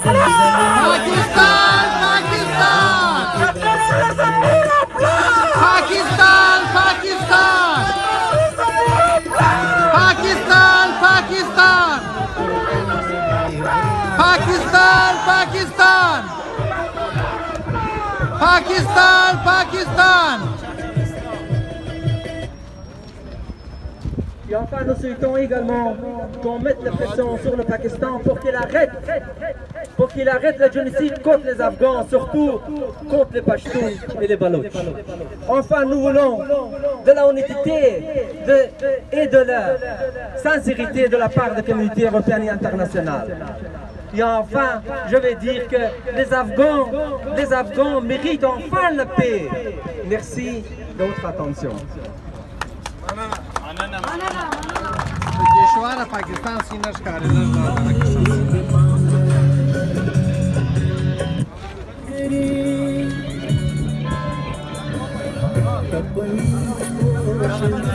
Pakistan, Pakistan! Pakistan, Pakistan! Pakistan, Pakistan! Pakistan, Pakistan! Pakistan, Pakistan! Et enfin, nous souhaitons également qu'on mette la pression sur le Pakistan pour qu'il arrête le génocide contre les Afghans, surtout contre les Pashtuns et les Baloches. Enfin, nous voulons de la honnêteté et de la sincérité de la part de la communauté européenne et internationale. Et enfin, je vais dire que les Afghans méritent enfin la paix. Merci de votre attention. Dešvara Pakistan sine škaredas žada.